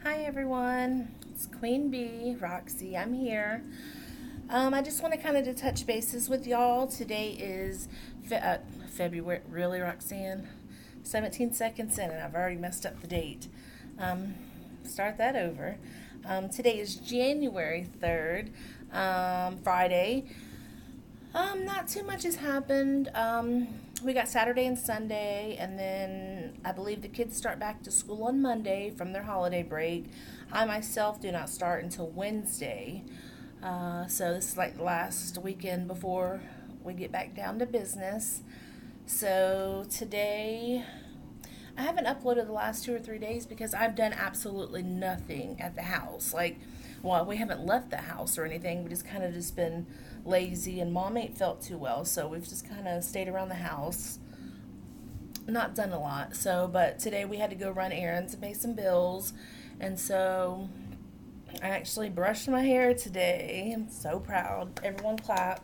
Hi everyone, it's Queen Bee, Roxy. I'm here. I just want to kind of touch bases with y'all. Today is February, really, Roxanne? 17 seconds in, and I've already messed up the date. Um, Start that over. Today is January 3rd, Friday. Not too much has happened. We got Saturday and Sunday, and then I believe the kids start back to school on Monday from their holiday break. I myself do not start until Wednesday. So this is like the last weekend before we get back down to business. So today I haven't uploaded the last 2 or 3 days because I've done absolutely nothing at the house. Well, we haven't left the house or anything. We just kind of just been lazy, and mom ain't felt too well, so we've just kind of stayed around the house. Not done a lot. So, but today we had to go run errands and pay some bills, and so I actually brushed my hair today. I'm so proud. Everyone clap.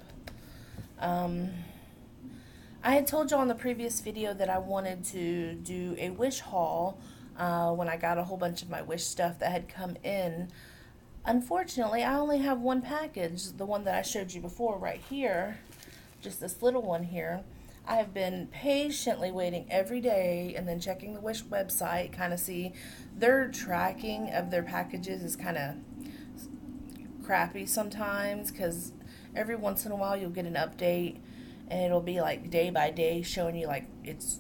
Um, I had told y'all in the previous video that I wanted to do a wish haul when I got a whole bunch of my wish stuff that had come in. Unfortunately, I only have one package, the one that I showed you before right here, just this little one here. I have been patiently waiting every day and then checking the Wish website, kind of see their tracking of their packages is kind of crappy sometimes because every once in a while you'll get an update and it'll be like day by day showing you like it's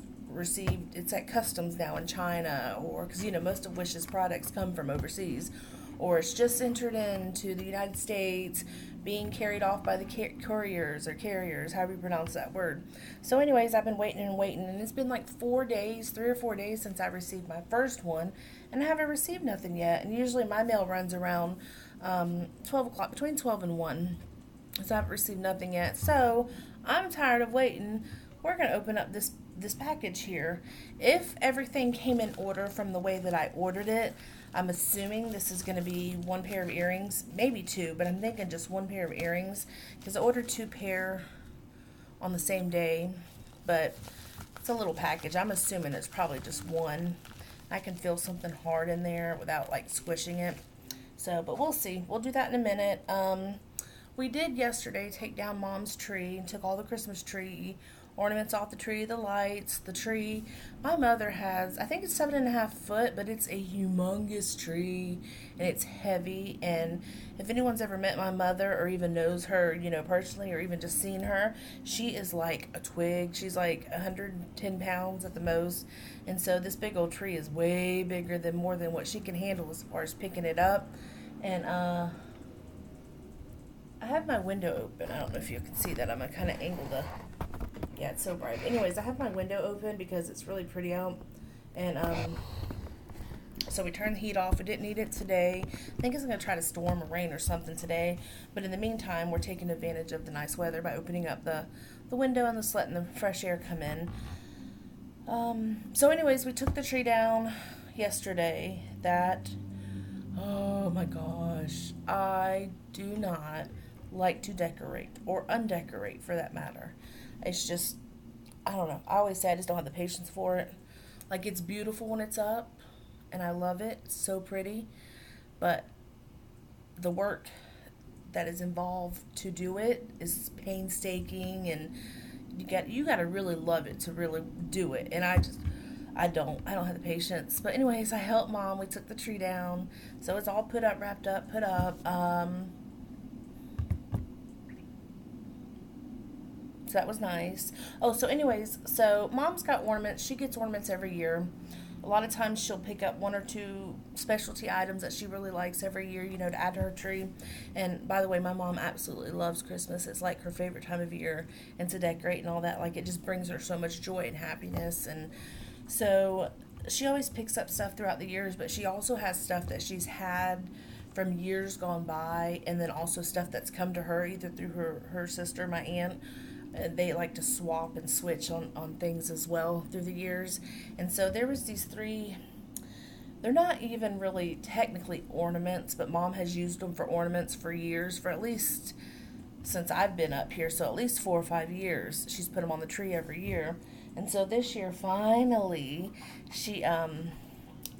at customs now in China, or because most of Wish's products come from overseas, or it's just entered into the United States, being carried off by the couriers or carriers, however you pronounce that word. So anyways, I've been waiting and waiting, and it's been like 4 days, 3 or 4 days since I received my first one, and I haven't received nothing yet. And usually my mail runs around 12 o'clock, between 12 and 1. So I haven't received nothing yet. So I'm tired of waiting. We're going to open up this package here. If everything came in order from the way that I ordered it, I'm assuming this is going to be one pair of earrings, maybe two, but I'm thinking just one pair of earrings because I ordered two pair on the same day, but it's a little package. I'm assuming it's probably just one. I can feel something hard in there without like squishing it. So, but we'll see. We'll do that in a minute. We did yesterday take down Mom's tree, took all the Christmas tree ornaments off the tree, the lights, the tree. My mother has, I think it's 7.5 foot, but it's a humongous tree and it's heavy. And if anyone's ever met my mother or even knows her, personally, or even just seen her, she is like a twig. She's like 110 pounds at the most. And so this big old tree is way bigger than more than what she can handle as far as picking it up. And I have my window open. I don't know if you can see that. I'm going to kind of angle the... Yeah, it's so bright. Anyways, I have my window open because it's really pretty out. And so we turned the heat off. We didn't need it today. I think it's going to try to storm or rain or something today. But in the meantime, we're taking advantage of the nice weather by opening up the window and just letting the fresh air come in. So anyways, we took the tree down yesterday. Oh my gosh, I do not like to decorate, or undecorate for that matter. It's just, I don't know. I always say I just don't have the patience for it. Like, it's beautiful when it's up, and I love it. It's so pretty. But the work that is involved to do it is painstaking, and you got to really love it to really do it. And I don't have the patience. But anyways, I helped Mom. We took the tree down, so it's all put up, wrapped up, put up. So that was nice. Oh, so anyways, so Mom's got ornaments. She gets ornaments every year. A lot of times she'll pick up one or two specialty items that she really likes every year, to add to her tree. And by the way, my mom absolutely loves Christmas. It's like her favorite time of year, and to decorate and all that. Like, it just brings her so much joy and happiness. And so she always picks up stuff throughout the years, but she also has stuff that she's had from years gone by, and then also stuff that's come to her either through her sister, my aunt. They like to swap and switch on things as well through the years. And so there was these three, they're not even really technically ornaments, but Mom has used them for ornaments for years, for at least since I've been up here, so at least 4 or 5 years. She's put them on the tree every year. And so this year, finally, she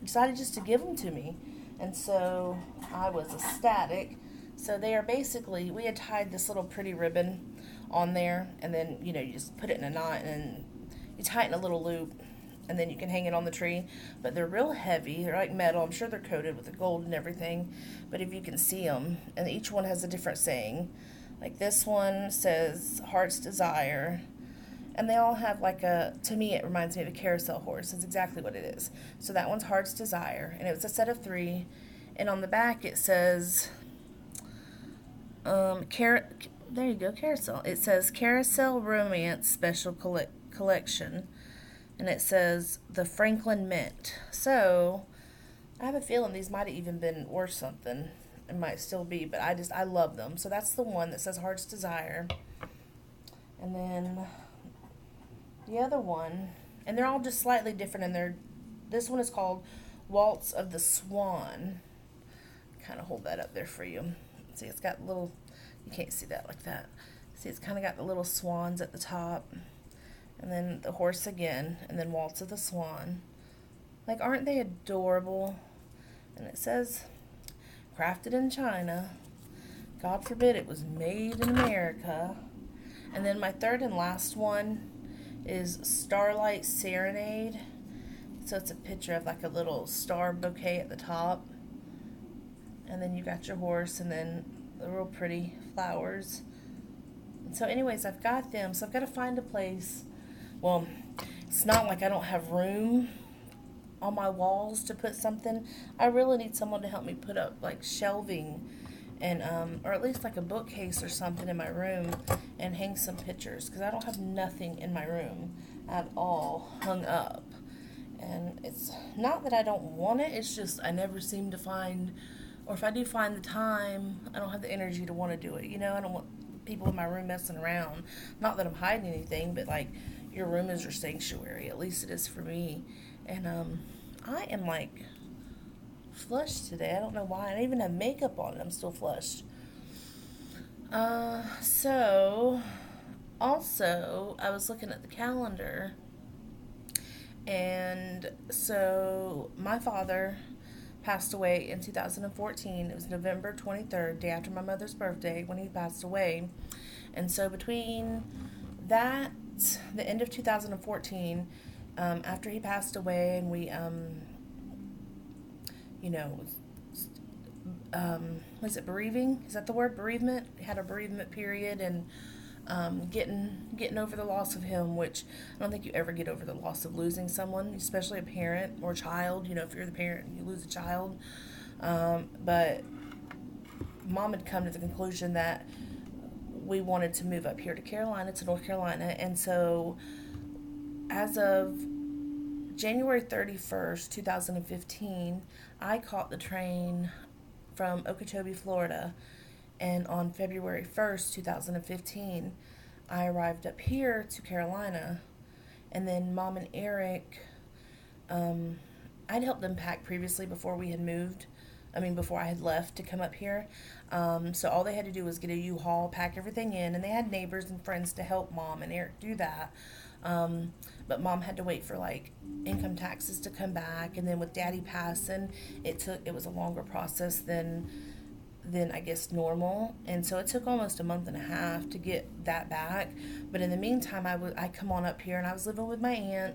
decided just to give them to me. And so I was ecstatic. So they are basically, we had tied this little pretty ribbon on there, and then, you just put it in a knot and you tie it in a little loop, and then you can hang it on the tree. But they're real heavy. They're like metal. I'm sure they're coated with the gold and everything. But if you can see them, and each one has a different saying. Like this one says Heart's Desire. And they all have to me, it reminds me of a carousel horse. It's exactly what it is. So that one's Heart's Desire. And it was a set of 3. And on the back it says, there you go, carousel. It says Carousel Romance Special Collection. And it says the Franklin Mint. So I have a feeling these might have even been worth something. It might still be, but I love them. So that's the one that says Heart's Desire. And then the other one, and they're all just slightly different, and this one is called Waltz of the Swan. Kind of hold that up there for you. See, it's got little, you can't see that like that. See, it's kind of got the little swans at the top, and then the horse again, and then Waltz of the Swan. Like, aren't they adorable? And it says, crafted in China. God forbid it was made in America. And then my third and last one is Starlight Serenade. So it's a picture of like a little star bouquet at the top. And then you got your horse, and then the real pretty flowers. And so anyways, I've got them. So I've got to find a place. Well, it's not like I don't have room on my walls to put something. I really need someone to help me put up like shelving and or at least like a bookcase or something in my room and hang some pictures, because I don't have nothing in my room at all hung up. And it's not that I don't want it, it's just I never seem to find, or if I do find the time, I don't have the energy to want to do it. I don't want people in my room messing around. Not that I'm hiding anything, but like, your room is your sanctuary. At least it is for me. And I am like flushed today. I don't know why. I don't even have makeup on and I'm still flushed. So also I was looking at the calendar, and so my father passed away in 2014. It was November 23rd, day after my mother's birthday, when he passed away. And so between that, the end of 2014, after he passed away, and we, was it bereaving? Is that the word? Bereavement? We had a bereavement period, and getting over the loss of him, which I don't think you ever get over the loss of losing someone, especially a parent or child. If you're the parent and you lose a child. But Mom had come to the conclusion that we wanted to move up here to Carolina, to North Carolina, and so as of January 31st, 2015, I caught the train from Okeechobee, Florida, and on February 1st, 2015, I arrived up here to Carolina. And then Mom and Eric, I'd helped them pack previously before we had moved. Before I had left to come up here. So all they had to do was get a U-Haul, pack everything in, and they had neighbors and friends to help Mom and Eric do that. But Mom had to wait for like income taxes to come back, and then with Daddy passing, it was a longer process than I guess normal, and so it took almost a month and a half to get that back. But in the meantime, I come on up here, and I was living with my aunt,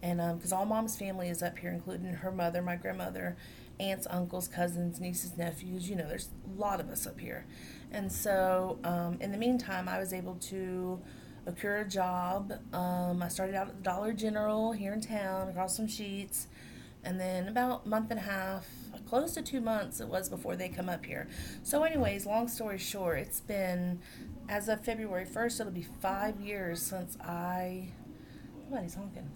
and because all Mom's family is up here, including her mother, my grandmother, aunts, uncles, cousins, nieces, nephews. There's a lot of us up here, and so in the meantime, I was able to occur a job. I started out at the Dollar General here in town, across some sheets, and then about a month and a half, close to 2 months it was before they come up here. So anyways, long story short, it's been, as of February 1st, it'll be 5 years since somebody's honking.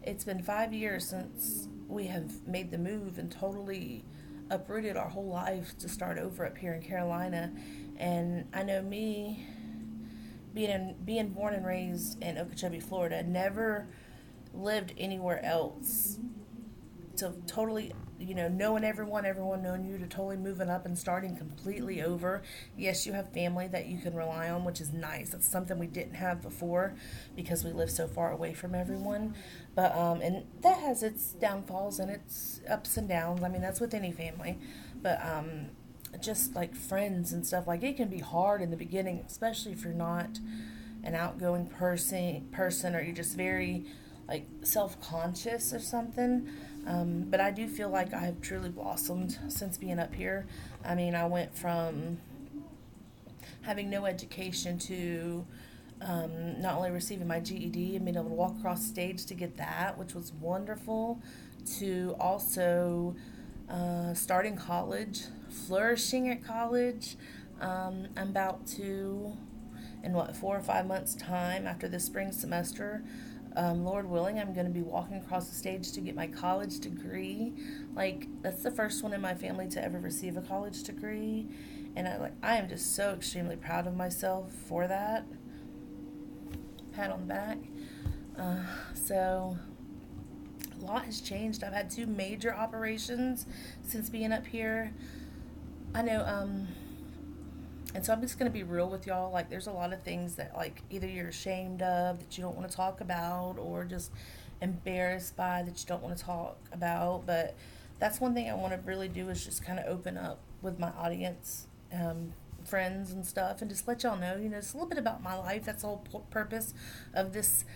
It's been 5 years since we have made the move and totally uprooted our whole life to start over up here in Carolina. And I know me, being born and raised in Okeechobee, Florida, never lived anywhere else. So totally, knowing everyone knowing you, to totally moving up and starting completely over. Yes, you have family that you can rely on, which is nice. That's something we didn't have before because we live so far away from everyone. But and that has its downfalls and its ups and downs. I mean, that's with any family. But just like friends and stuff, like it can be hard in the beginning, especially if you're not an outgoing person, or you're just very like self-conscious or something. But I do feel like I have truly blossomed since being up here. I mean, I went from having no education to not only receiving my GED and being able to walk across stage to get that, which was wonderful, to also starting college, flourishing at college. I'm about to, in 4 or 5 months' time after the spring semester, Lord willing, I'm going to be walking across the stage to get my college degree. Like, that's the first one in my family to ever receive a college degree. And I am just so extremely proud of myself for that. Pat on the back. So, a lot has changed. I've had 2 major operations since being up here. I know, and so I'm just going to be real with y'all. Like, there's a lot of things that, like, either you're ashamed of that you don't want to talk about, or just embarrassed by that you don't want to talk about. But that's one thing I want to really do, is just kind of open up with my audience, friends and stuff, and just let y'all know, just a little bit about my life. That's the whole purpose of this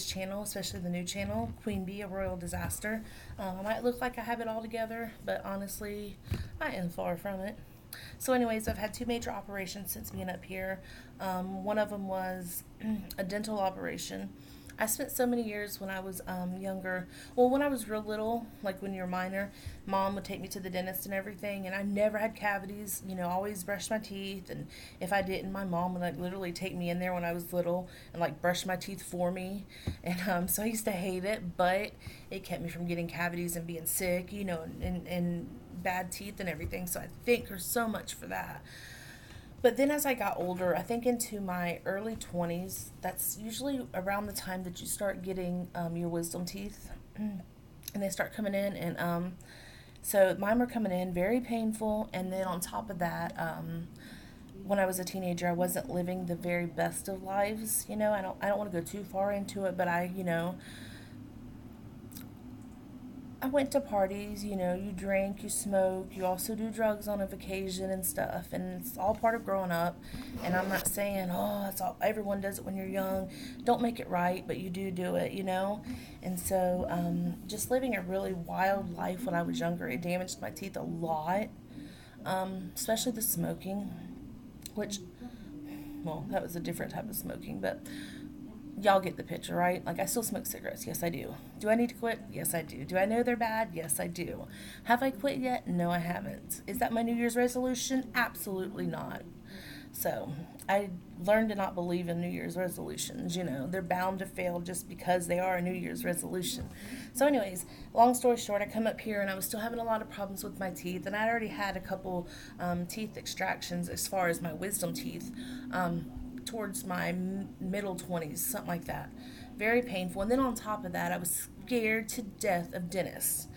channel, especially the new channel, Queen Bee, A Royal Disaster. I might look like I have it all together, but honestly, I am far from it. So anyways, I've had 2 major operations since being up here. One of them was a dental operation. I spent so many years when I was younger. Well, when I was real little, like when you're minor, Mom would take me to the dentist and everything, and I never had cavities. Always brushed my teeth, and if I didn't, my mom would like literally take me in there when I was little and like brush my teeth for me. And so I used to hate it, but it kept me from getting cavities and being sick, and bad teeth and everything. So I thank her so much for that. But then as I got older, I think into my early 20s, that's usually around the time that you start getting your wisdom teeth. And they start coming in. And so mine were coming in very painful. And then on top of that, when I was a teenager, I wasn't living the very best of lives. I don't want to go too far into it, but I went to parties, you drink, you smoke, you also do drugs on occasion and stuff, and it's all part of growing up. And I'm not saying, that's all, everyone does it when you're young. Don't make it right, but you do it, And so, just living a really wild life when I was younger, it damaged my teeth a lot, especially the smoking, which, well, that was a different type of smoking, but y'all get the picture, right? Like, I still smoke cigarettes. Yes, I do. Do I need to quit? Yes, I do. Do I know they're bad? Yes, I do. Have I quit yet? No, I haven't. Is that my New Year's resolution? Absolutely not. So, I learned to not believe in New Year's resolutions. They're bound to fail just because they are a New Year's resolution. So anyways, long story short, I come up here and I was still having a lot of problems with my teeth, and I'd already had a couple teeth extractions as far as my wisdom teeth. Towards my middle 20s, something like that. Very painful. And then on top of that, I was scared to death of dentists.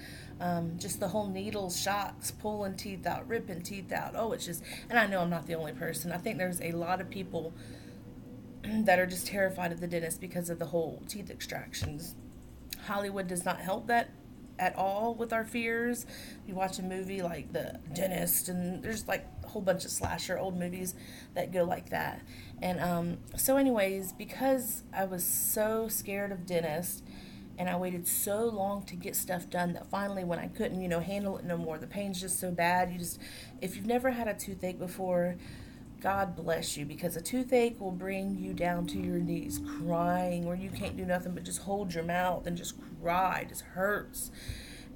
Just the whole needles, shots, pulling teeth out, ripping teeth out. Oh, it's just, and I know I'm not the only person. I think there's a lot of people that are just terrified of the dentist because of the whole teeth extractions. Hollywood does not help that at all with our fears. You watch a movie like The Dentist, and there's like a whole bunch of slasher old movies that go like that. And so anyways, because I was so scared of dentists, and I waited so long to get stuff done, that finally when I couldn't, handle it no more, the pain's just so bad. If you've never had a toothache before, God bless you, because a toothache will bring you down to your knees crying, where you can't do nothing but just hold your mouth and just cry. It just hurts.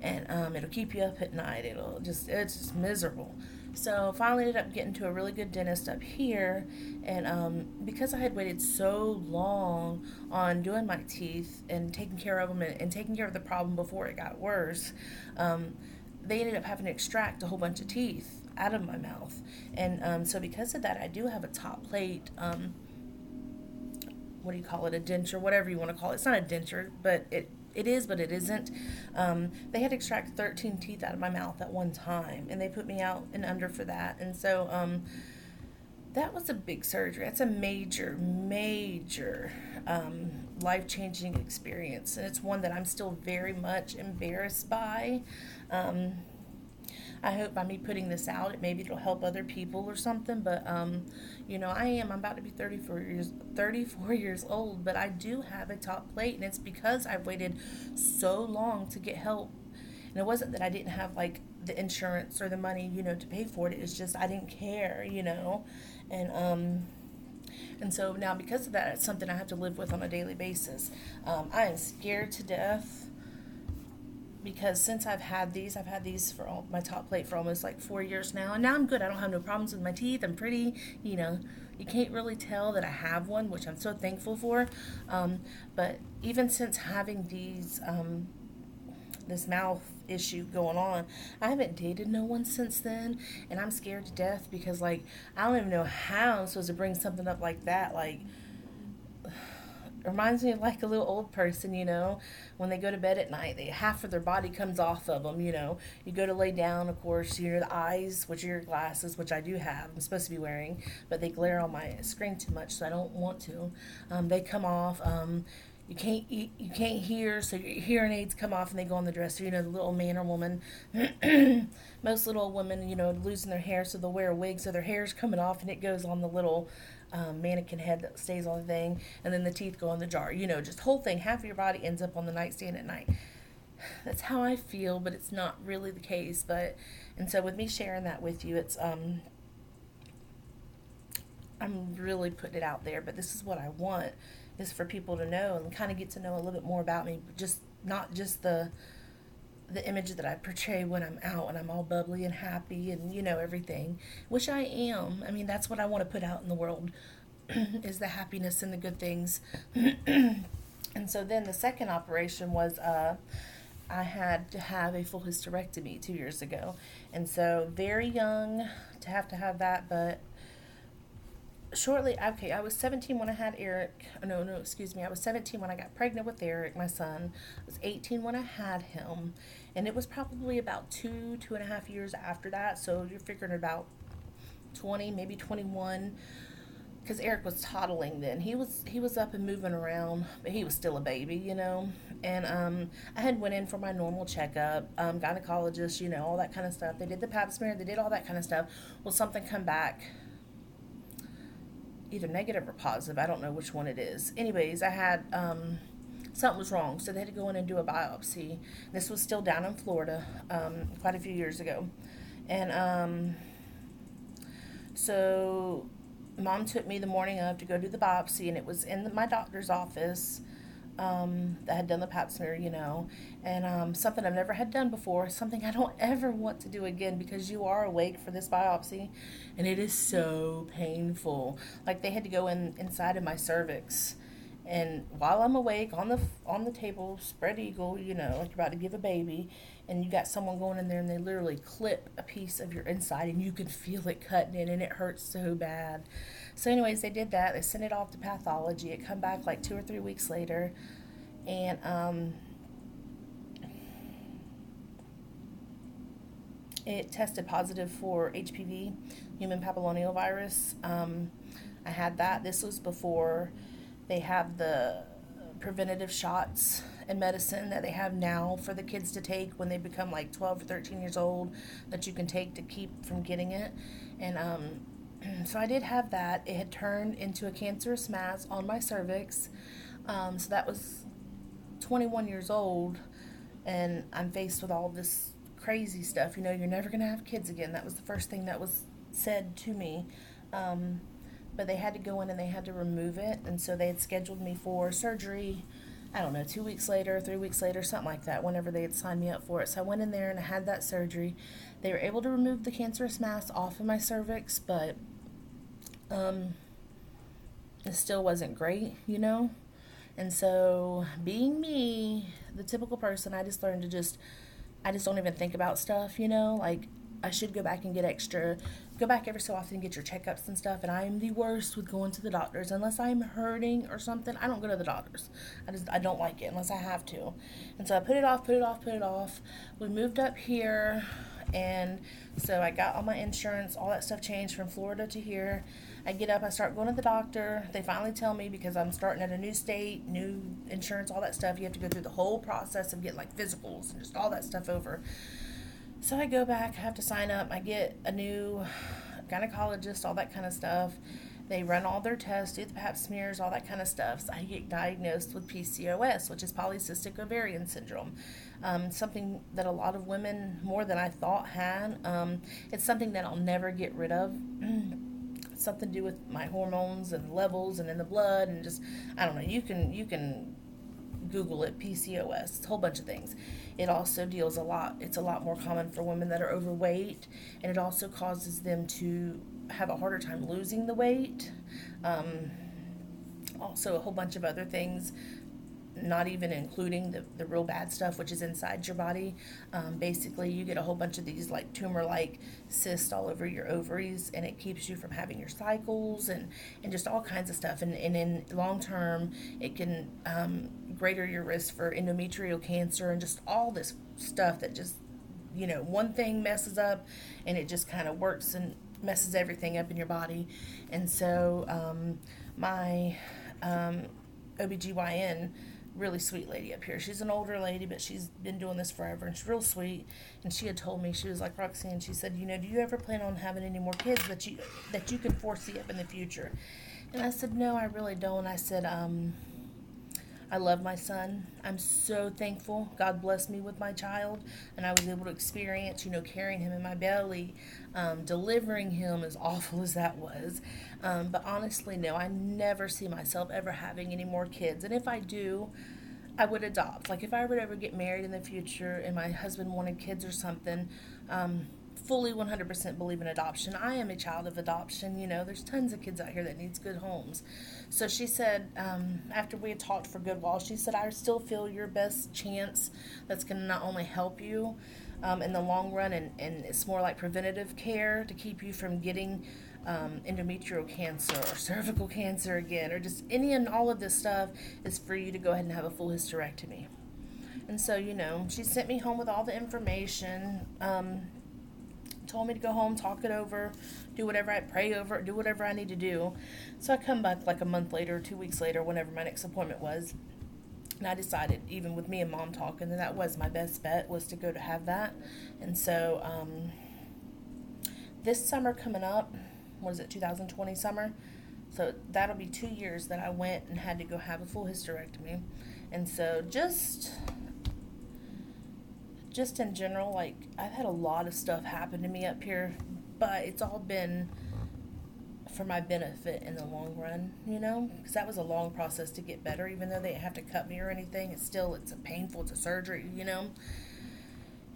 And it'll keep you up at night. It's just miserable. So finally ended up getting to a really good dentist up here, and because I had waited so long on doing my teeth and taking care of them and taking care of the problem before it got worse, they ended up having to extract a whole bunch of teeth out of my mouth. And so because of that, I do have a top plate, what do you call it, a denture, whatever you want to call it. It's not a denture, but it is, but it isn't. They had to extract 13 teeth out of my mouth at one time, and they put me out and under for that. And so that was a big surgery. That's a major, major life changing experience. And it's one that I'm still very much embarrassed by. Um, I hope by me putting this out, maybe it'll help other people or something. But I'm about to be 34 years old, but I do have a top plate, and it's because I've waited so long to get help. And it wasn't that I didn't have like the insurance or the money, to pay for it. It's just I didn't care. And so now because of that, it's something I have to live with on a daily basis. I am scared to death because since I've had these for my top plate for almost like 4 years now, and now I'm good. I don't have no problems with my teeth. I'm pretty, you can't really tell that I have one, which I'm so thankful for. But even since having this mouth issue going on, I haven't dated no one since then, and I'm scared to death because like I don't even know how I'm supposed to bring something up like that. Like, reminds me of like a little old person, when they go to bed at night, half of their body comes off of them. You go to lay down, of course, the eyes, which are your glasses, which I do have, I'm supposed to be wearing, but they glare on my screen too much, so I don't want to. They come off. You can't eat, you can't hear, so your hearing aids come off and they go on the dresser. The little man or woman. Most little women, losing their hair, so they'll wear a wig, so their hair's coming off and it goes on the little mannequin head that stays on the thing, and then the teeth go in the jar. Just whole thing. Half of your body ends up on the nightstand at night. That's how I feel, but it's not really the case. And so with me sharing that with you, it's I'm really putting it out there, but this is what I want, is for people to know and kind of get to know a little bit more about me, just not just the image that I portray when I'm out and I'm all bubbly and happy and everything, which I am. I mean, that's what I want to put out in the world is the happiness and the good things. And so then the second operation was I had to have a full hysterectomy 2 years ago, and so very young to have that, but okay, I was 17 when I had Eric. No, excuse me. I was 17 when I got pregnant with Eric, my son. I was 18 when I had him. And it was probably about 2.5 years after that. So you're figuring about 20, maybe 21. Because Eric was toddling then. He was up and moving around, but he was still a baby. And I had went in for my normal checkup, gynecologist, all that kind of stuff. They did the pap smear. They did all that kind of stuff. Well, something come back either negative or positive. I don't know which one it is. Anyways, I had something was wrong, so they had to go in and do a biopsy. This was still down in Florida, quite a few years ago, and so Mom took me the morning of to go do the biopsy, and it was in my doctor's office. That had done the pap smear, and something I've never had done before, something I don't ever want to do again because you are awake for this biopsy, and it is so painful. Like they had to go inside of my cervix, and while I'm awake on the table, spread eagle, like you're about to give a baby, and you got someone going in there and they literally clip a piece of your inside, and you can feel it cutting in, and it hurts so bad. So anyways, they did that. They sent it off to pathology. It come back like 2 or 3 weeks later, and it tested positive for HPV, human papillomavirus. I had that. This was before they have the preventative shots and medicine that they have now for the kids to take when they become like 12 or 13 years old, that you can take to keep from getting it. And so I did have that. It had turned into a cancerous mass on my cervix. So that was 21 years old, and I'm faced with all this crazy stuff. You're never going to have kids again. That was the first thing that was said to me. But they had to go in and they had to remove it, and so they had scheduled me for surgery, I don't know, 2 weeks later, 3 weeks later, something like that, whenever they had signed me up for it. So I went in there and I had that surgery. They were able to remove the cancerous mass off of my cervix, but it still wasn't great. And so, being me, the typical person, I just learned to I just don't even think about stuff, like I should go back and go back every so often and get your checkups and stuff. And I am the worst with going to the doctors. Unless I'm hurting or something, I don't go to the doctors. I don't like it unless I have to. And so I put it off, put it off, put it off. We moved up here, and so I got all my insurance, all that stuff changed from Florida to here. I get up, I start going to the doctor. They finally tell me, because I'm starting at a new state, new insurance, all that stuff, you have to go through the whole process of getting like physicals and just all that stuff over. So I go back, I have to sign up, I get a new gynecologist, all that kind of stuff. They run all their tests, do the pap smears, all that kind of stuff. So I get diagnosed with PCOS, which is polycystic ovarian syndrome. Something that a lot of women, more than I thought, had. It's something that I'll never get rid of. It's something to do with my hormones and levels and in the blood, and just, I don't know, you can Google it, PCOS. It's a whole bunch of things. It also it's a lot more common for women that are overweight, and it also causes them to have a harder time losing the weight. Also a whole bunch of other things, not even including the real bad stuff, which is inside your body. Basically, you get a whole bunch of these like tumor-like cysts all over your ovaries, and it keeps you from having your cycles and just all kinds of stuff. And in long term, it can greater your risk for endometrial cancer and just all this stuff that just, one thing messes up and it just kind of works and messes everything up in your body. And so my OBGYN, really sweet lady up here. She's an older lady, but she's been doing this forever, and she's real sweet. And she had told me, she was like, Roxanne, she said, do you ever plan on having any more kids that you could foresee up in the future? And I said, no, I really don't. I said, I love my son. I'm so thankful. God blessed me with my child, and I was able to experience, carrying him in my belly, delivering him, as awful as that was. But honestly, no, I never see myself ever having any more kids. And if I do, I would adopt. Like, if I were to ever get married in the future and my husband wanted kids or something, fully 100% believe in adoption. I am a child of adoption. There's tons of kids out here that needs good homes. So she said, after we had talked for a good while, she said, I still feel your best chance that's going to not only help you in the long run, and it's more like preventative care to keep you from getting endometrial cancer or cervical cancer again, or just any and all of this stuff, is for you to go ahead and have a full hysterectomy. And so, she sent me home with all the information, told me to go home, talk it over, do whatever I pray over, do whatever I need to do. So I come back like a month later, 2 weeks later, whenever my next appointment was, and I decided, even with me and Mom talking, that was my best bet, was to go to have that. And so this summer coming up, 2020 summer? So that'll be 2 years that I went and had to go have a full hysterectomy. And so just in general, like, I've had a lot of stuff happen to me up here, but it's all been for my benefit in the long run, because that was a long process to get better. Even though they have to cut me or anything, it's a painful, it's a surgery,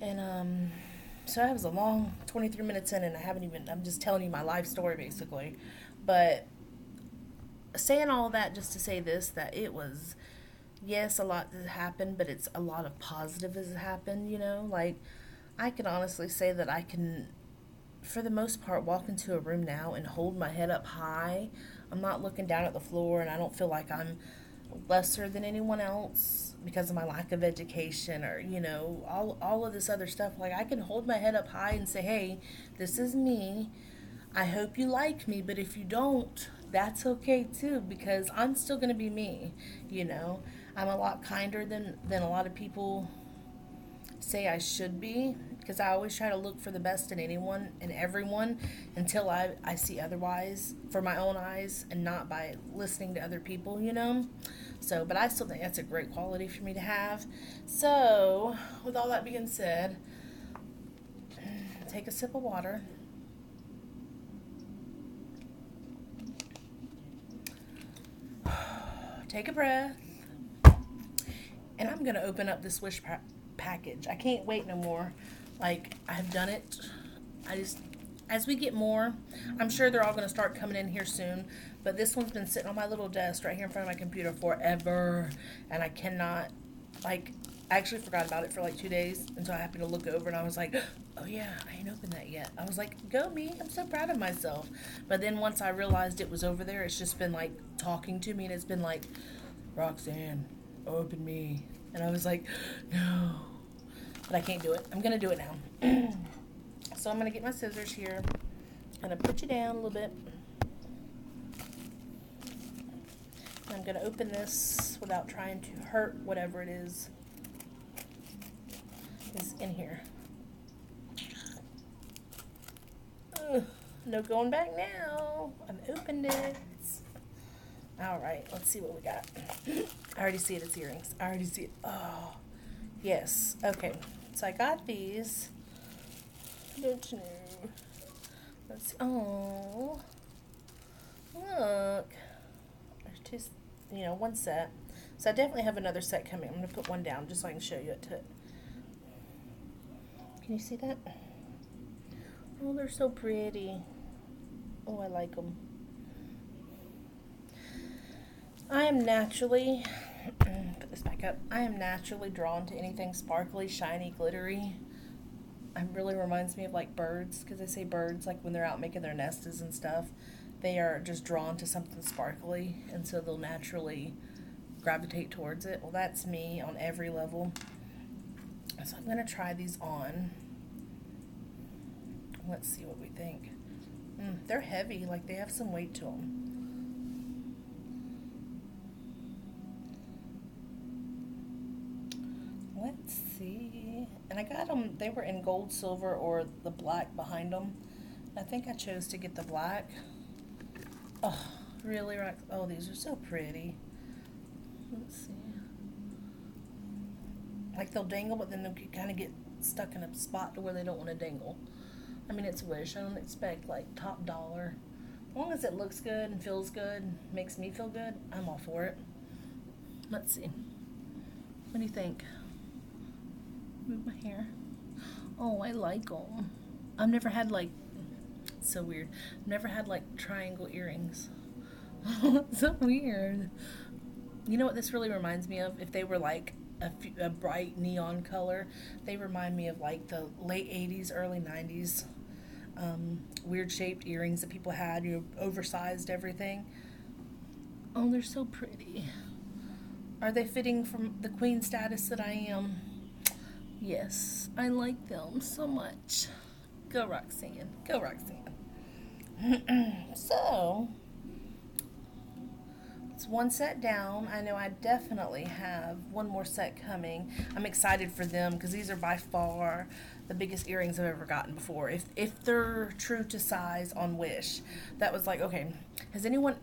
and so I was a long 23 minutes in, and I'm just telling you my life story basically. But saying all that just to say this, that it was, yes, a lot has happened, but it's a lot of positive has happened, like, I can honestly say that I can, for the most part, walk into a room now and hold my head up high. I'm not looking down at the floor, and I don't feel like I'm lesser than anyone else because of my lack of education or, all of this other stuff. Like, I can hold my head up high and say, hey, this is me. I hope you like me, but if you don't, that's okay too, because I'm still going to be me, I'm a lot kinder than a lot of people say I should be, because I always try to look for the best in anyone and everyone until I see otherwise for my own eyes, and not by listening to other people, So, but I still think that's a great quality for me to have. So, with all that being said, take a sip of water. Take a breath. And I'm going to open up this Wish package. I can't wait no more. Like, I've done it. As we get more, I'm sure they're all going to start coming in here soon. But this one's been sitting on my little desk right here in front of my computer forever. And I cannot, like, I actually forgot about it for like 2 days, and so I happened to look over and I was like, oh yeah, I ain't opened that yet. I was like, go me, I'm so proud of myself. But then once I realized it was over there, it's just been like talking to me, and it's been like, Roxanne, open me. And I was like, no. But I can't do it. I'm going to do it now. So I'm going to get my scissors here. I'm going to put you down a little bit. I'm going to open this without trying to hurt whatever it is in here. Ugh, no going back now. I've opened it. All right, let's see what we got. I already see it. It's earrings. I already see it. Oh, yes. Okay, so I got these. Don't you know? Let's see. Oh, look. There's two, one set. So I definitely have another set coming. I'm going to put one down just so I can show you it. Can you see that? Oh, they're so pretty. Oh, I like them. I am naturally, put this back up, I am naturally drawn to anything sparkly, shiny, glittery. It really reminds me of like birds, because they say birds, like when they're out making their nests and stuff, they are just drawn to something sparkly, and so they'll naturally gravitate towards it. Well, that's me on every level. So I'm going to try these on. Let's see what we think. They're heavy, like they have some weight to them. Let's see. And I got them, they were in gold, silver, or the black behind them. I think I chose to get the black. Oh, really? Oh, these are so pretty. Let's see. Like they'll dangle, but then they'll kind of get stuck in a spot to where they don't want to dangle. I mean, it's Wish. I don't expect like top dollar. As long as it looks good and feels good, makes me feel good, I'm all for it. Let's see. What do you think? Move my hair. Oh, I like them. I've never had like, so weird. I've never had like triangle earrings. So weird. You know what this really reminds me of? If they were like a bright neon color, they remind me of like the late 80s, early 90s weird shaped earrings that people had, oversized everything. Oh, they're so pretty. Are they fitting from the queen status that I am? Yes, I like them so much. Go Roxanne. Go Roxanne. So, it's one set down. I know I definitely have one more set coming. I'm excited for them because these are by far the biggest earrings I've ever gotten before. If they're true to size on Wish, that was like, okay, has anyone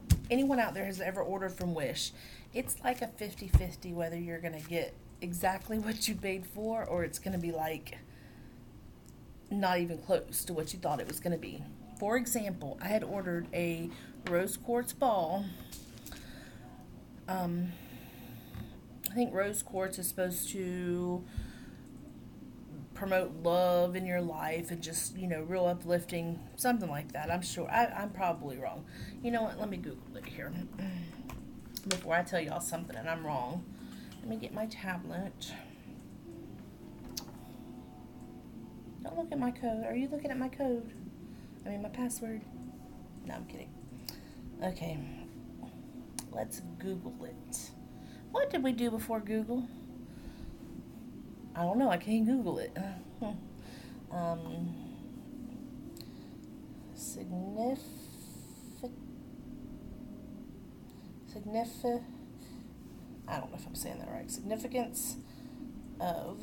out there has ever ordered from Wish? It's like a 50-50 whether you're going to get exactly what you paid for, or it's going to be like not even close to what you thought it was going to be. For example, I had ordered a rose quartz ball. I think rose quartz is supposed to promote love in your life and just, real uplifting, something like that. I'm sure. I'm probably wrong. You know what? Let me Google it here before I tell y'all something and I'm wrong. Let me get my tablet. Don't look at my code. Are you looking at my code? I mean, my password? No, I'm kidding. Okay. Let's Google it. What did we do before Google? I don't know. I can't Google it. I don't know if I'm saying that right. Significance of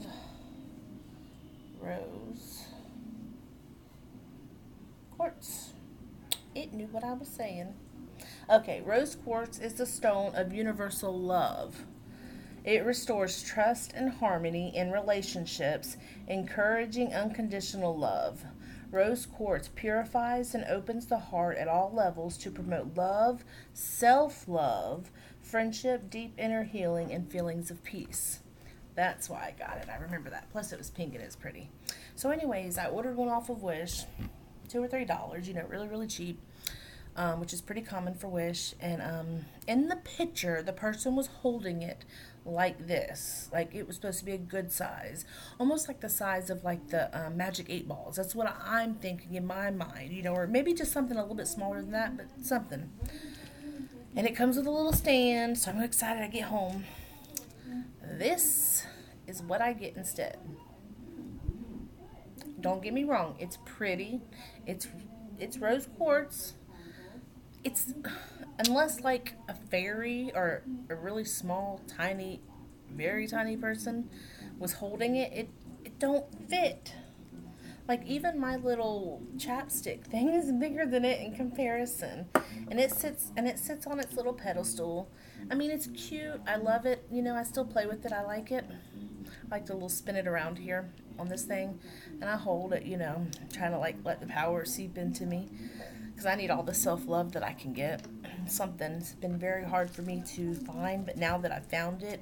rose quartz. It knew what I was saying. Okay, rose quartz is the stone of universal love. It restores trust and harmony in relationships, encouraging unconditional love. Rose quartz purifies and opens the heart at all levels to promote love, self-love, friendship, deep inner healing, and feelings of peace. That's why I got it. I remember that. Plus, it was pink and it's pretty. So anyways, I ordered one off of Wish. $2 or $3, really, really cheap. which is pretty common for Wish. And in the picture, the person was holding it like this, like it was supposed to be a good size, almost like the size of like the Magic 8 balls. That's what I'm thinking in my mind, or maybe just something a little bit smaller than that, but something. And it comes with a little stand, so I'm excited I get home. This is what I get instead. Don't get me wrong, it's pretty. It's rose quartz. It's unless like a fairy or a really small, tiny, very tiny person was holding it, it don't fit. Like even my little chapstick thing is bigger than it in comparison, and it sits on its little pedestal. I mean, it's cute. I love it. I still play with it. I like it. I like to little spin it around here on this thing, and I hold it. Trying to like let the power seep into me because I need all the self love that I can get. Something's been very hard for me to find, but now that I've found it,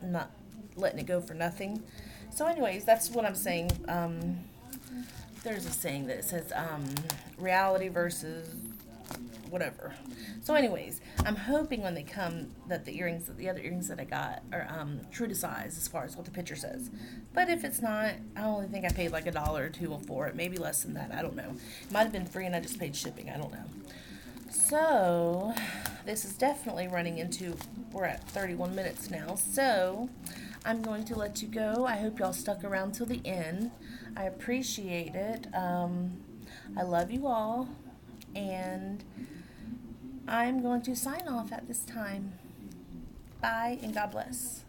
I'm not letting it go for nothing. So, anyways, that's what I'm saying. There's a saying that says reality versus whatever. So, anyways, I'm hoping when they come that the other earrings that I got are true to size as far as what the picture says. But if it's not, I only think I paid like $1 or $2 for it, maybe less than that. I don't know. It might have been free and I just paid shipping. I don't know. So, this is definitely running into. We're at 31 minutes now. So, I'm going to let you go. I hope y'all stuck around till the end. I appreciate it. I love you all. And I'm going to sign off at this time. Bye and God bless.